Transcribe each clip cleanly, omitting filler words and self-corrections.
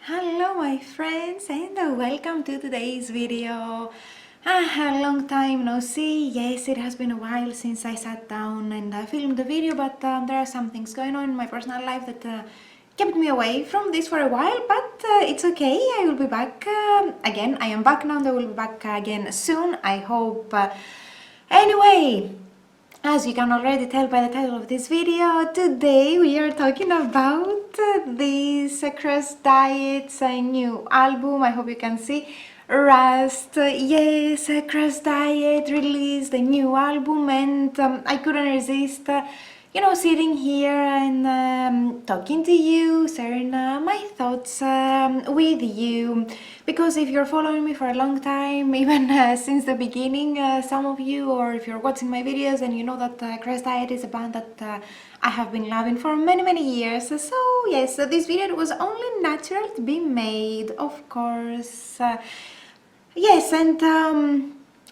Hello my friends and welcome to today's video. A long time no see. Yes, it has been a while since I sat down and filmed the video, but there are some things going on in my personal life that kept me away from this for a while, but it's okay. I will be back again. I am back now and I will be back again soon, I hope. Anyway, as you can already tell by the title of this video, today we are talking about this Crashdiet's new album. I hope you can see. Rust. Yes, Crashdiet released a new album and I couldn't resist sitting here and talking to you, sharing my thoughts with you. Because if you're following me for a long time, even since the beginning, some of you, or if you're watching my videos, and you know that Crashdiet is a band that I have been loving for many years. So yes, this video was only natural to be made, of course. Yes, and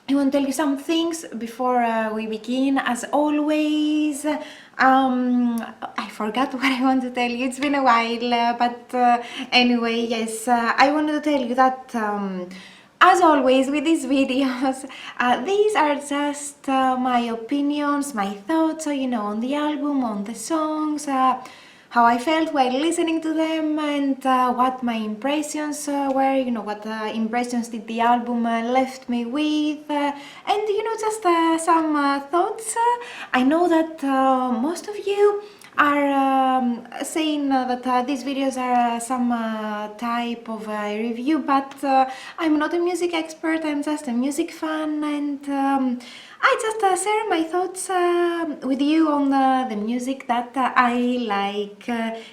I want to tell you some things before we begin. As always, I forgot what I want to tell you. It's been a while, but anyway, yes, I wanted to tell you that as always with these videos, these are just my opinions, my thoughts, on the album, on the songs, how I felt while listening to them, and what my impressions were, what impressions did the album left me with, and just some thoughts. I know that most of you are saying that these videos are some type of review, but I'm not a music expert, I'm just a music fan, and I just share my thoughts with you on the music that I like.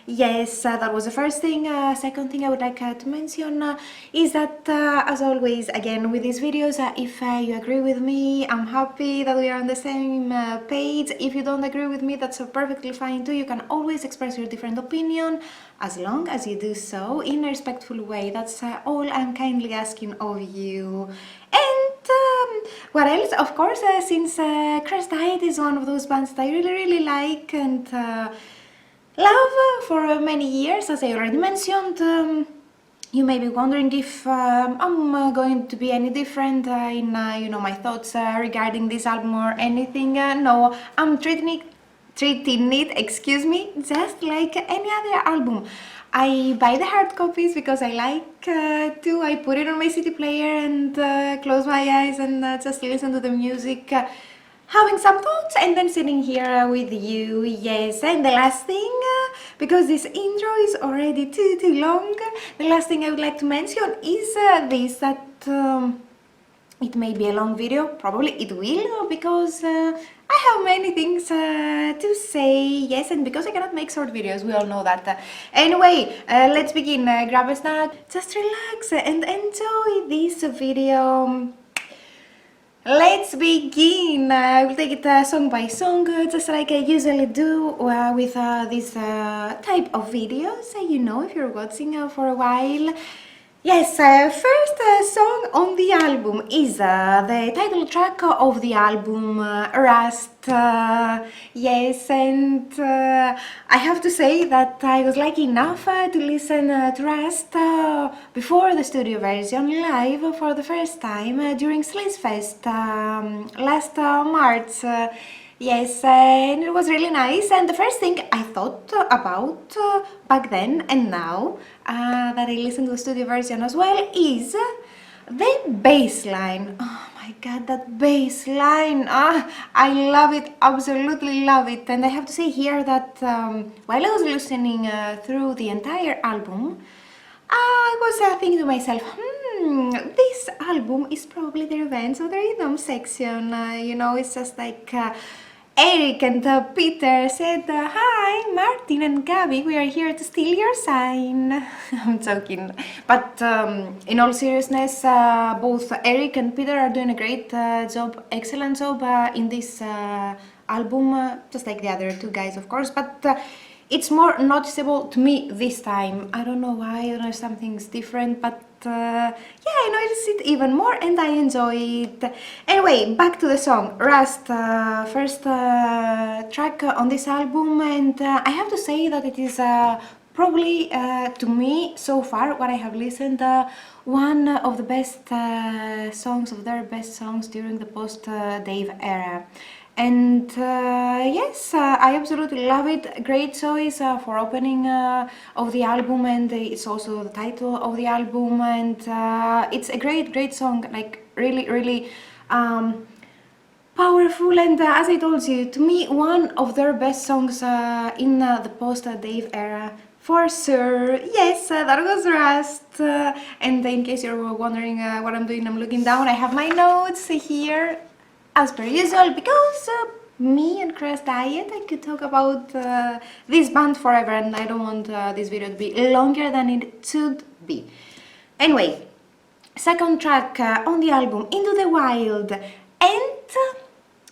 Yes, that was the first thing. Second thing I would like to mention is that, as always, again with these videos, if you agree with me, I'm happy that we are on the same page. If you don't agree with me, that's perfectly fine too. You can always express your different opinion, as long as you do so in a respectful way. That's all I'm kindly asking of you. And what else? Of course, since Crashdiet is one of those bands that I really like and love for many years, as I already mentioned, you may be wondering if I'm going to be any different in my thoughts regarding this album or anything. No, I'm treating it, excuse me, just like any other album. I buy the hard copies because I like to. I put it on my CD player and close my eyes and just listen to the music, having some thoughts, and then sitting here with you. Yes, and the last thing, because this intro is already too long, the last thing I would like to mention is this, that it may be a long video, probably it will, because I have many things to say, yes, and because I cannot make short videos, we all know that. Anyway, let's begin. Grab a snack, just relax and enjoy this video. Let's begin. I will take it song by song, just like I usually do with this type of videos, if you're watching for a while. Yes, first song on the album is the title track of the album, Rust. Yes, and I have to say that I was lucky enough to listen to Rust before the studio version live for the first time during Sleaze Fest last March. Yes, and it was really nice. And the first thing I thought about back then and now that I listened to the studio version as well is the bass line. Oh my god, that bass line! I love it, absolutely love it. And I have to say here that while I was listening through the entire album, I was thinking to myself, this album is probably the Revenge of the Rhythm section. It's just like Eric and Peter said, hi, Martin and Gabby, we are here to steal your sign. I'm joking. But in all seriousness, both Eric and Peter are doing a great job, excellent job in this album, just like the other two guys, of course. But it's more noticeable to me this time. I don't know why, I don't know, something's different, but yeah, I noticed it even more and I enjoy it. Anyway, back to the song, Rust, first track on this album, and I have to say that it is Probably to me so far what I have listened, one of the best songs, of their best songs during the post Dave era. And yes, I absolutely love it. Great choice for opening of the album, and it's also the title of the album, and it's a great song, like really powerful. And as I told you, to me, one of their best songs in the post-Dave era, for sure. Yes, that was Rust. And in case you're wondering what I'm doing, I'm looking down. I have my notes here, as per usual, because me and Crashdiet, I could talk about this band forever, and I don't want this video to be longer than it should be. Anyway, second track on the album, Into the Wild. And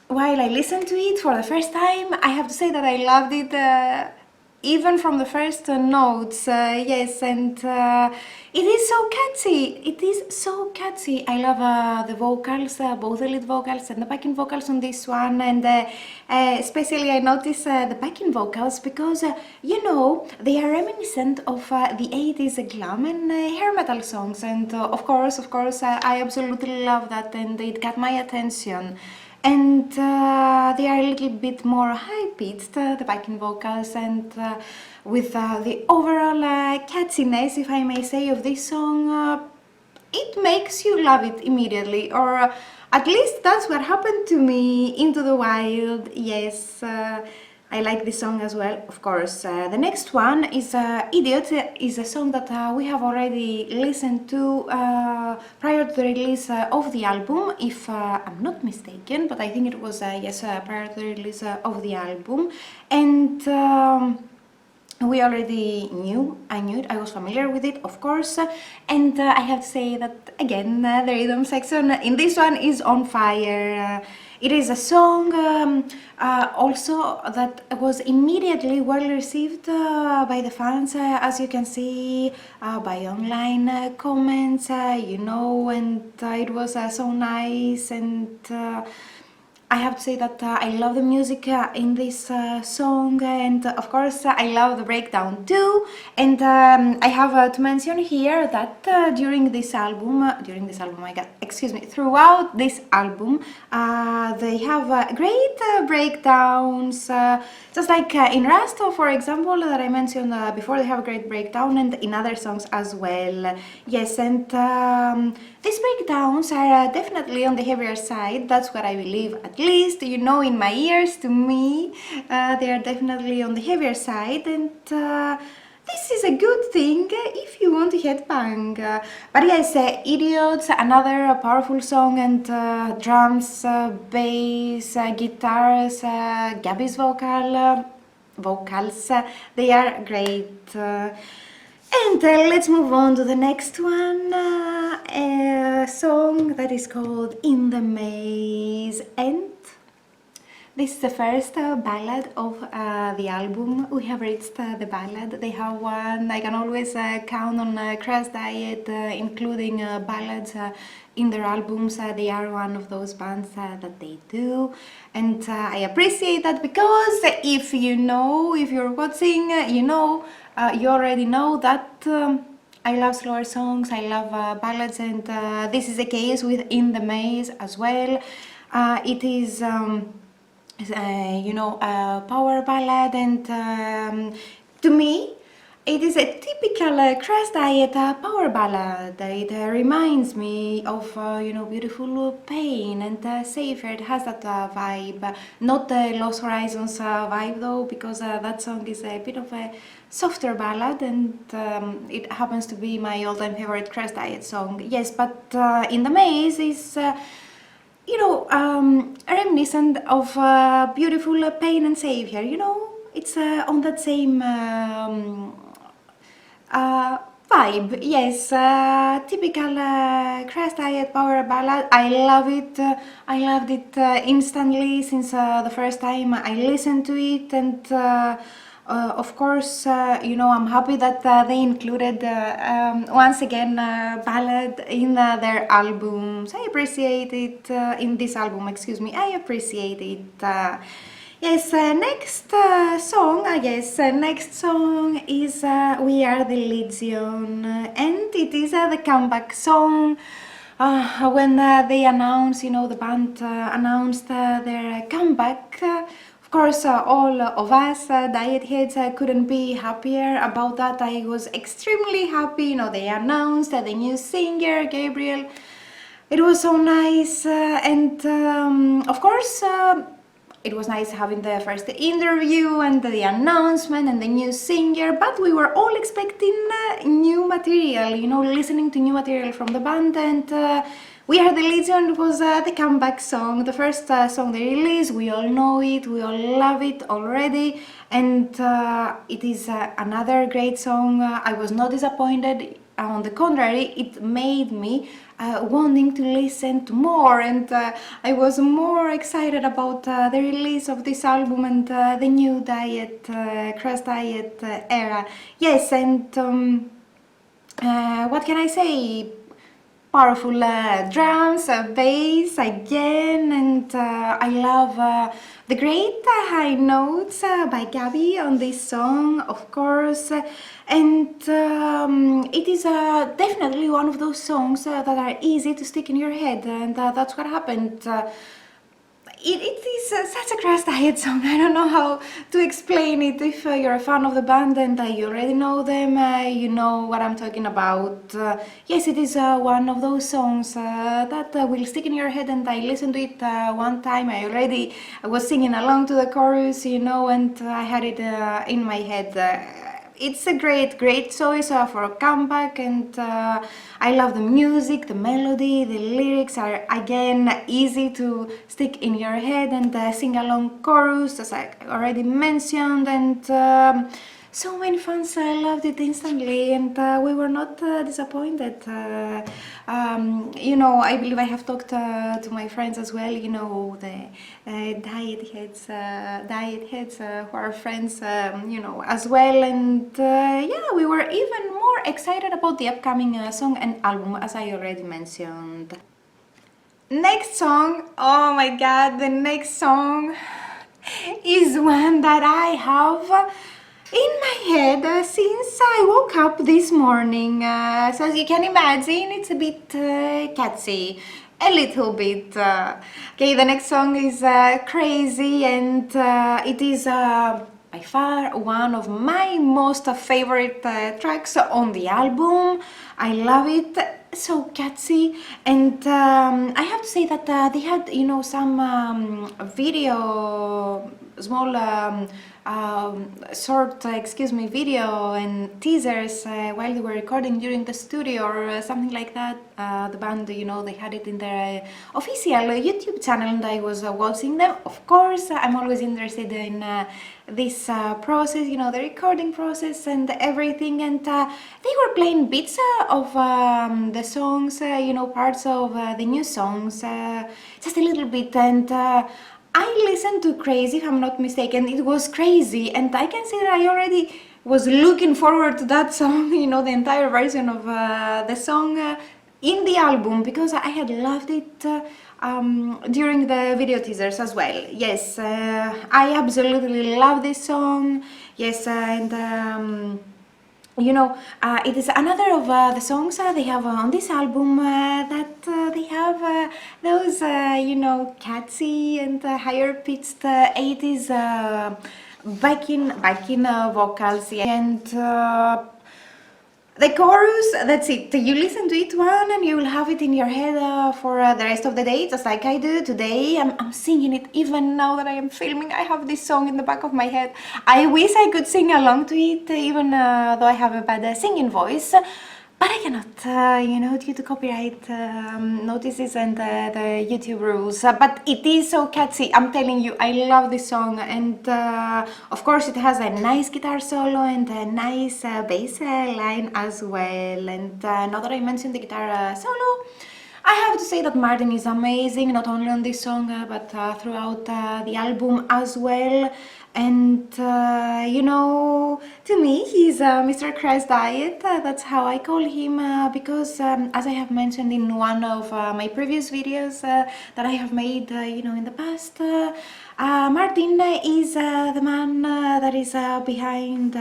while I listened to it for the first time, I have to say that I loved it even from the first notes. Yes, and it is so catchy. It is so catchy. I love the vocals, both the lead vocals and the backing vocals on this one, and especially I notice the backing vocals because you know, they are reminiscent of the 80s glam and hair metal songs, and of course I absolutely love that, and it got my attention. And they are a little bit more high-pitched, the backing vocals, and with the overall catchiness, if I may say, of this song, it makes you love it immediately, or at least that's what happened to me. Into the Wild, yes. I like this song as well, of course. The next one is Idiot, is a song that we have already listened to prior to the release of the album, if I'm not mistaken, but I think it was, yes, prior to the release of the album. And we already I knew it, I was familiar with it, of course, and I have to say that, again, the rhythm section in this one is on fire. It is a song also that was immediately well received by the fans, as you can see by online comments, you know, and it was so nice. And I have to say that I love the music in this song, and of course I love the breakdown too. And I have to mention here that during this album, throughout this album, they have great breakdowns, just like in Rust, for example, that I mentioned before. They have a great breakdown, and in other songs as well. Yes, and these breakdowns are definitely on the heavier side. That's what I believe, at least, you know, in my ears. To me, they are definitely on the heavier side, and this is a good thing if you want to headbang. But yes, Idiots, another powerful song, and drums, bass, guitars, Gabby's vocals, they are great. And let's move on to the next one, a song that is called In the Maze. And this is the first ballad of the album. We have reached the ballad. They have one. I can always count on Crashdiet, including ballads in their albums. They are one of those bands that they do, and I appreciate that, because if you know, if you're watching, you know, you already know that I love slower songs, I love ballads, and this is the case with In the Maze as well. It is you know, a power ballad, and to me it is a typical Crashdiet power ballad. It reminds me of, you know, Beautiful Pain and Safer. It has that vibe, not the Lost Horizons vibe though, because that song is a bit of a softer ballad, and it happens to be my all-time favorite Crashdiet song. Yes, but In the Maze is you know, reminiscent of Beautiful Pain and Savior. You know, it's on that same vibe. Yes, typical Crashdiet power ballad. I love it. I loved it instantly since the first time I listened to it, and of course, you know, I'm happy that they included once again ballad in their albums. I appreciate it in this album. Excuse me. I appreciate it. Yes, next song is We Are the Legion, and it is the comeback song. When they announced, the band announced their comeback. Of course, all of us diet heads couldn't be happier about that. I was extremely happy. They announced the new singer, Gabriel. It was so nice, and of course, it was nice having the first interview and the announcement and the new singer, but we were all expecting new material, listening to new material from the band, and We Are the Legion was the comeback song, the first song they released. We all know it, we all love it already, and it is another great song. I was not disappointed. On the contrary, it made me wanting to listen to more, and I was more excited about the release of this album and the new diet, Crashdiet era. Yes, and what can I say? Powerful drums, bass again, and I love the great high notes by Gabby on this song, of course, and it is definitely one of those songs that are easy to stick in your head, and that's what happened. It is such a Crashdiet song. I don't know how to explain it. If you're a fan of the band and you already know them, you know what I'm talking about. Yes, it is one of those songs that will stick in your head, and I listened to it one time. I was singing along to the chorus, and I had it in my head. It's a great choice for a comeback, and I love the music, the melody, the lyrics are again easy to stick in your head, and sing along chorus, as I already mentioned, and so many fans loved it instantly, and we were not disappointed. I believe I have talked to my friends as well, the diet heads who are friends, as well, and yeah, we were even more excited about the upcoming song and album, as I already mentioned. Next song, oh my god, the next song is one that I have in my head since I woke up this morning. So as you can imagine, it's a bit catchy, a little bit. Okay, the next song is Crazy, and it is by far one of my most favorite tracks on the album. I love it, so catchy, and I have to say that they had, some short video and teasers while they were recording during the studio or something like that. The band, they had it in their official YouTube channel, and I was watching them. Of course, I'm always interested in this process, the recording process and everything, and they were playing bits of the songs, parts of the new songs, just a little bit, and I listened to Crazy, if I'm not mistaken. It was crazy, and I can say that I already was looking forward to that song, the entire version of the song in the album, because I had loved it during the video teasers as well. Yes, I absolutely love this song. Yes, and it is another of the songs they have on this album that they have those, catchy and higher pitched 80s backing vocals, and the chorus, that's it. You listen to it one and you will have it in your head for the rest of the day, just like I do today. I'm singing it even now that I am filming. I have this song in the back of my head. I wish I could sing along to it, even though I have a bad singing voice. But I cannot, due to copyright notices and the YouTube rules. But it is so catchy, I'm telling you, I love this song. And of course it has a nice guitar solo and a nice bass line as well. And now that I mentioned the guitar solo, I have to say that Martin is amazing, not only on this song, but throughout the album as well. And you know, to me, he's Mr. Crashdiet. That's how I call him because, as I have mentioned in one of my previous videos that I have made, you know, in the past, Martin is the man that is behind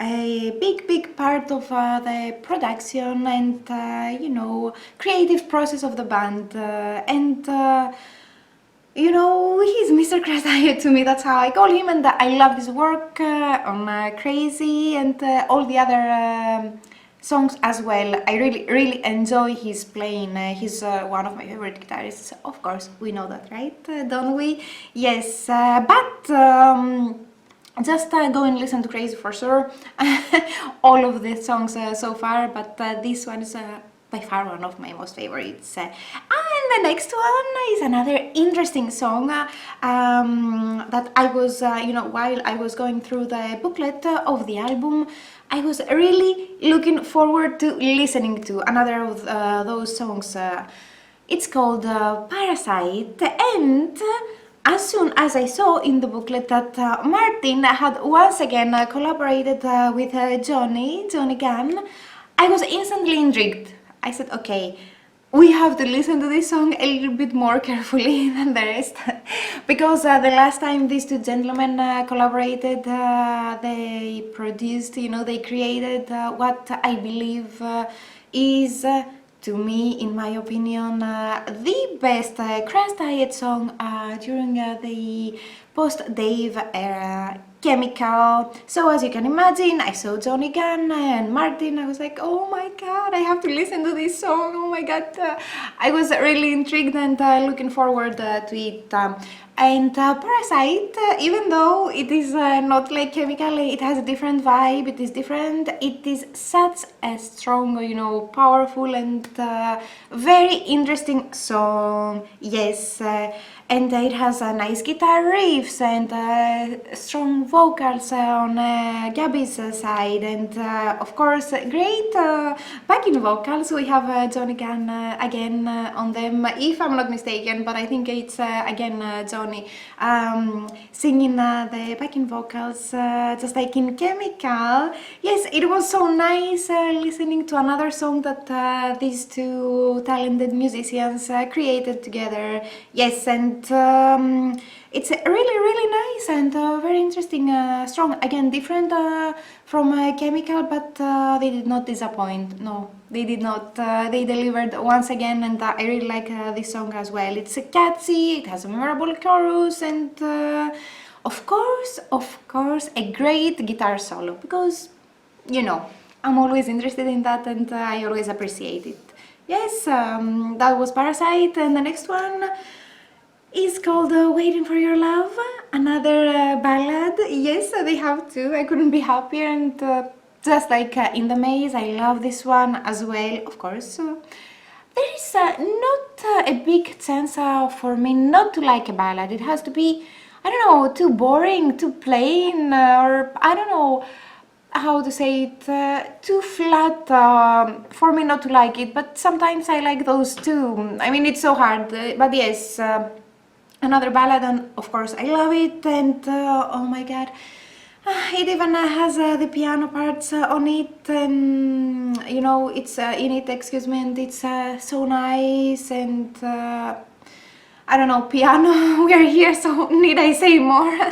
a big part of the production and, you know, creative process of the band. You know, he's Mr. Crashdiet to me, that's how I call him, and I love his work on Crazy and all the other songs as well. I really enjoy his playing. He's one of my favorite guitarists, of course, we know that, right? Don't we? Yes, but just go and listen to Crazy for sure. All of the songs so far, but this one is by far one of my most favorites. And the next one is another interesting song that I was, you know, while I was going through the booklet of the album, I was really looking forward to listening to another of those songs. It's called Parasite, and as soon as I saw in the booklet that Martin had once again collaborated with Johnny Gunn, I was instantly intrigued. I said, okay, we have to listen to this song a little bit more carefully than the rest because the last time these two gentlemen collaborated, they produced, you know, they created what I believe is to me, in my opinion, the best Crashdiet song during the post-Dave era, Chemical. So as you can imagine, I saw Johnny Gunn and Martin. I was like, oh my god, I have to listen to this song. Oh my god, I was really intrigued and looking forward to it. And Parasite, even though it is not like Chemical, it has a different vibe, it is different, it is such a strong, you know, powerful and very interesting song, yes, and it has nice guitar riffs and strong vocals on Gabby's side, and of course great backing vocals. We have Johnny Gunn again on them, if I'm not mistaken, but I think it's again Johnny singing the backing vocals just like in Chemical. Yes, it was so nice listening to another song that these two talented musicians created together. Yes, and it's really nice and very interesting, strong, again different from Chemical, but they did not disappoint. No, they did not. They delivered once again, and I really like this song as well. It's catchy, it has a memorable chorus, and of course a great guitar solo, because, you know, I'm always interested in that and I always appreciate it. Yes, that was Parasite, and the next one is called Waiting for Your Love, another ballad. Yes, they have two. I couldn't be happier, and just like In the Maze, I love this one as well, of course. There is not a big chance for me not to like a ballad. It has to be, I don't know, too boring, too plain, or I don't know how to say it, too flat for me not to like it, but sometimes I like those too. I mean, it's so hard, but yes, another ballad, and of course I love it, and oh my god, it even has the piano parts on it, and you know, it's in it, excuse me, and it's so nice, and I don't know, piano, we are here, so need I say more?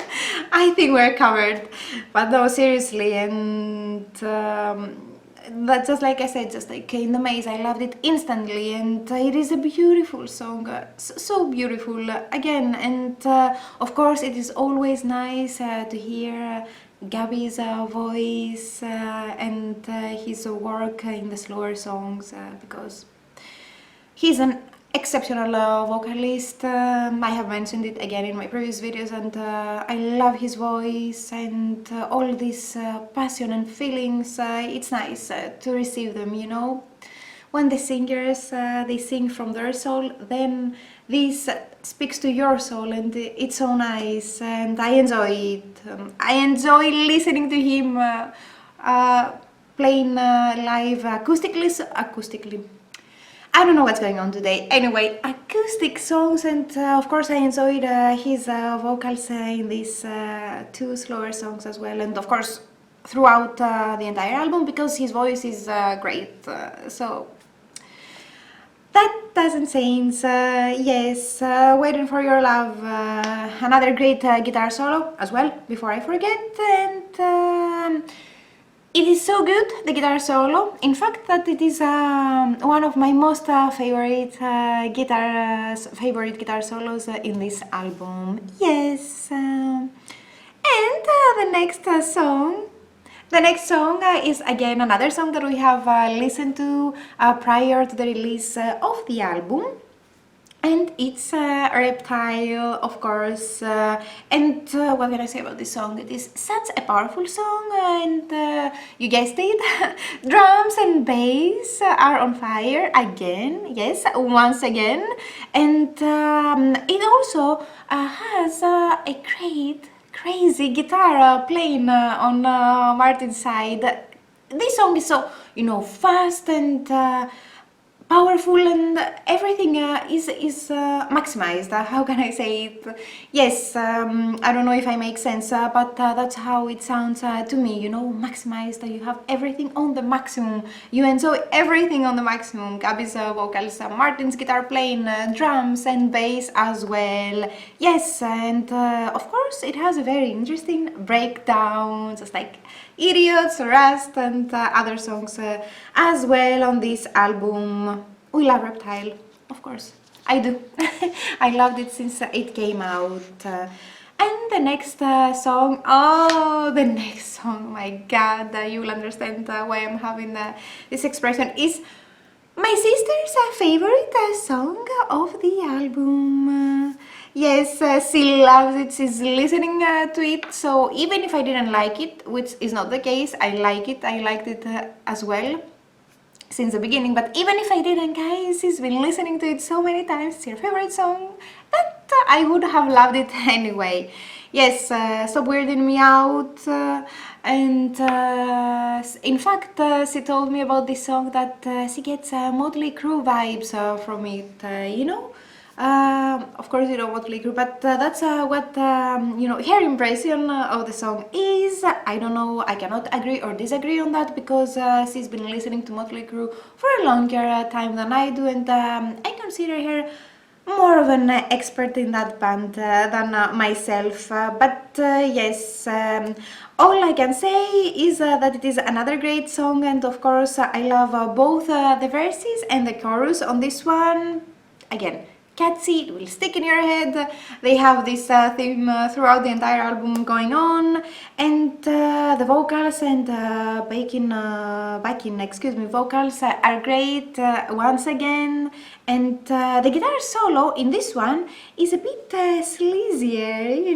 I think we're covered, but no, seriously, and but just like I said, just like In the Maze, I loved it instantly, and it is a beautiful song, so beautiful again, and of course it is always nice to hear Gabby's voice and his work in the slower songs, because he's an exceptional vocalist. I have mentioned it again in my previous videos, and I love his voice and all this passion and feelings. It's nice to receive them, you know. When the singers they sing from their soul, then this speaks to your soul, and it's so nice, and I enjoy it. I enjoy listening to him playing live acoustically. I don't know what's going on today. Anyway, acoustic songs, and of course I enjoyed his vocals in these two slower songs as well, and of course throughout the entire album, because his voice is great. So that doesn't change. Yes, Waiting for Your Love, another great guitar solo as well, before I forget, and it is so good, the guitar solo. In fact, that it is one of my most favorite guitar solos in this album. Yes, and the next song. The next song is again another song that we have listened to prior to the release of the album. And it's Reptile, of course, and what can I say about this song? It is such a powerful song, and you guessed it, drums and bass are on fire again, yes, once again, and it also has a great, crazy guitar playing on Martin's side. This song is so, fast and powerful, and everything is maximized. How can I say it? Yes, I don't know if I make sense, but that's how it sounds to me, maximized. You have everything on the maximum. You enjoy everything on the maximum. Gabby's vocals, Martin's guitar playing, drums and bass as well. Yes, and of course it has a very interesting breakdown, just like Idiots, Rust, and other songs as well on this album. We love Reptile, of course. I do. I loved it since it came out. And the next song, my god, you will understand why I'm having this expression, is my sister's favorite song of the album. Yes, she loves it, she's listening to it, so even if I didn't like it, which is not the case, I liked it as well since the beginning. But even if I didn't, guys, she's been listening to it so many times, it's her favorite song, that I would have loved it anyway. Yes, Stop Weirding Me Out, and in fact she told me about this song that she gets Motley Crue vibes from it, of course, Motley Crue, but that's what her impression of the song is. I don't know, I cannot agree or disagree on that, because she's been listening to Motley Crue for a longer time than I do, and I consider her more of an expert in that band than myself. But yes, all I can say is that it is another great song, and of course I love both the verses and the chorus on this one. Again, catchy, it will stick in your head. They have this theme throughout the entire album going on, and the vocals and backing vocals are great once again, and the guitar solo in this one is a bit sleazier,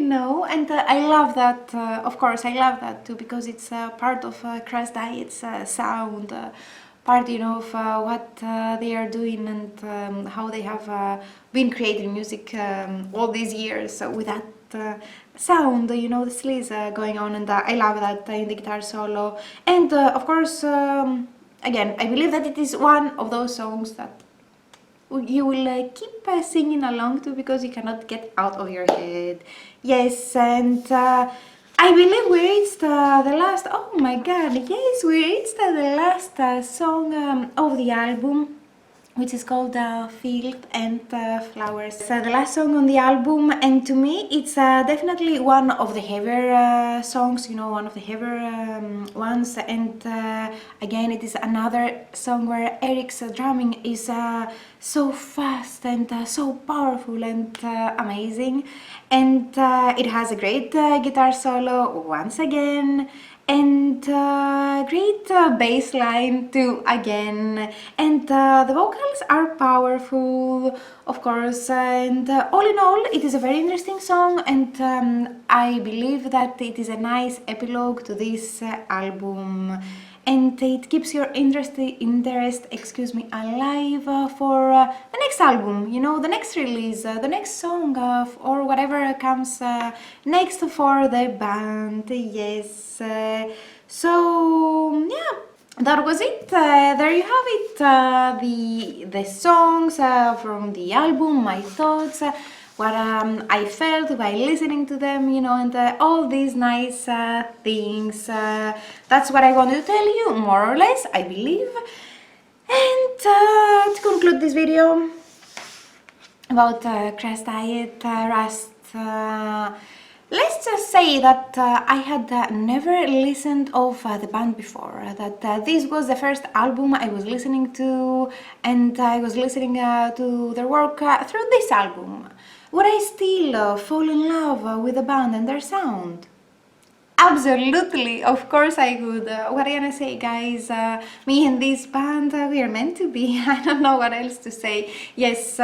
and I love that. Of course, I love that too, because it's part of Crashdiet's sound. Part of what they are doing, and how they have been creating music all these years with that sound, the sleaze going on, and I love that in the guitar solo. And of course, again, I believe that it is one of those songs that you will keep singing along to, because you cannot get out of your head. Yes, and I believe we reached the last, oh my god, yes, we reached the last song of the album, which is called Field and Flowers. The last song on the album, and to me it's definitely one of the heavier songs, one of the heavier ones, and again it is another song where Eric's drumming is so fast and so powerful and amazing, and it has a great guitar solo once again, and great bass line too again, and the vocals are powerful, of course, and all in all it is a very interesting song, and I believe that it is a nice epilogue to this album, and it keeps your interest alive for the next album, the next release, the next song, or whatever comes next for the band. Yes, so yeah, that was it. There you have it. The songs from the album, my thoughts, what I felt while listening to them, you know, and all these nice things. That's what I wanted to tell you, more or less, I believe. And to conclude this video about Crashdiet, Rust. Let's just say that I had never listened of the band before, that this was the first album I was listening to, and I was listening to their work through this album. Would I still fall in love with the band and their sound? Absolutely, of course I would. What am I gonna say, guys? Me and this band, we are meant to be. I don't know what else to say. Yes,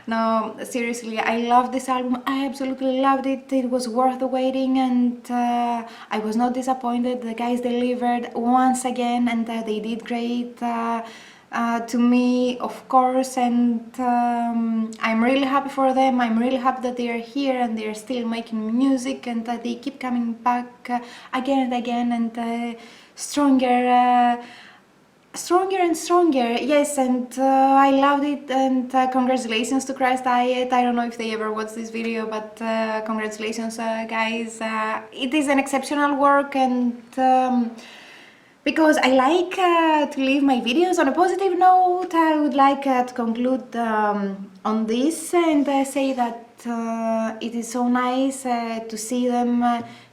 no, seriously, I love this album. I absolutely loved it. It was worth the waiting, and I was not disappointed. The guys delivered once again, and they did great. To me, of course, and I'm really happy for them. I'm really happy that they are here and they are still making music, and that they keep coming back again and again, and stronger and stronger. Yes, and I loved it, and congratulations to Crashdiet. I don't know if they ever watch this video, but congratulations, guys. It is an exceptional work, and because I like to leave my videos on a positive note, I would like to conclude on this and say that it is so nice to see them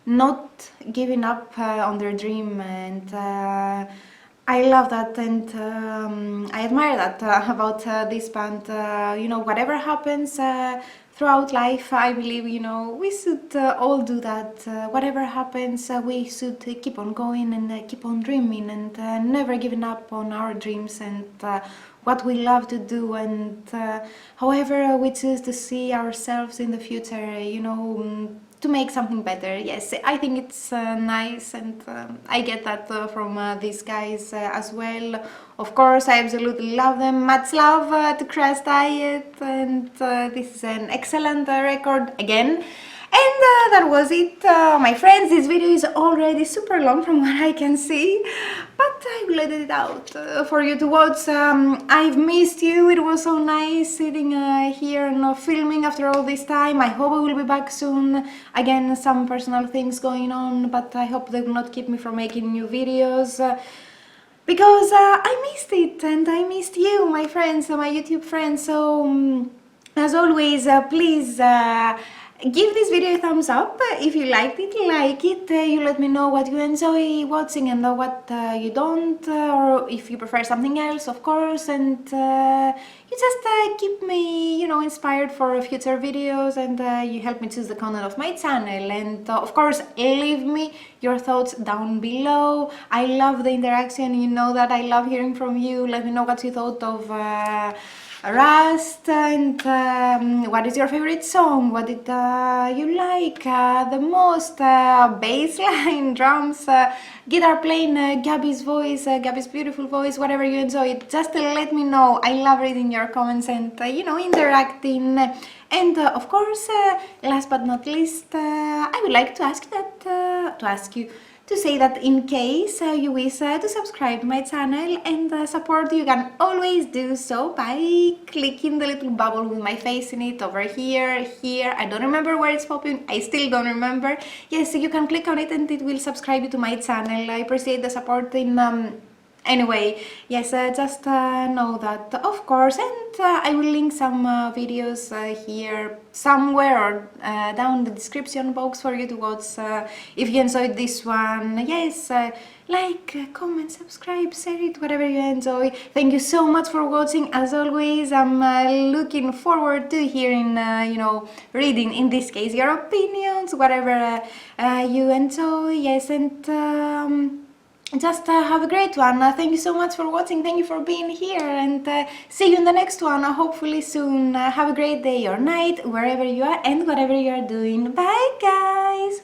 not giving up on their dream, and I love that, and I admire that about this band. You know, whatever happens throughout life, I believe, you know, we should all do that. Whatever happens, we should keep on going and keep on dreaming, and never giving up on our dreams and what we love to do, and however we choose to see ourselves in the future, you know, to make something better. Yes, I think it's nice, and I get that from these guys as well. Of course, I absolutely love them. Much love to Crashdiet, and this is an excellent record again. And that was it, my friends. This video is already super long from what I can see, but I will edit it out for you to watch. I've missed you. It was so nice sitting here and filming after all this time. I hope I will be back soon. Again, some personal things going on, but I hope they will not keep me from making new videos. Because I missed it, and I missed you, my friends, my YouTube friends. So, as always, please give this video a thumbs up if you liked it, like it. You let me know what you enjoy watching and what you don't, or if you prefer something else, of course. And you just keep me, you know, inspired for future videos, and you help me choose the content of my channel. And of course, leave me your thoughts down below. I love the interaction. You know that I love hearing from you. Let me know what you thought of Rust, and what is your favorite song? What did you like the most? Bass line, drums, guitar playing, Gabby's voice, Gabby's beautiful voice, whatever you enjoy. Just let me know. I love reading your comments and you know, interacting. And of course, last but not least, I would like to ask you to say that in case you wish to subscribe to my channel and support, you can always do so by clicking the little bubble with my face in it over here. I don't remember where it's popping. I still don't remember. Yes, you can click on it and it will subscribe you to my channel. I appreciate the support in anyway, yes, just know that, of course, and I will link some videos here somewhere, or down in the description box for you to watch if you enjoyed this one. Yes, like, comment, subscribe, share it, whatever you enjoy. Thank you so much for watching. As always, I'm looking forward to hearing, you know, reading, in this case, your opinions, whatever you enjoy. Yes, and just have a great one. Thank you so much for watching. Thank you for being here, and see you in the next one, hopefully soon. Have a great day or night, wherever you are and whatever you are doing. Bye, guys!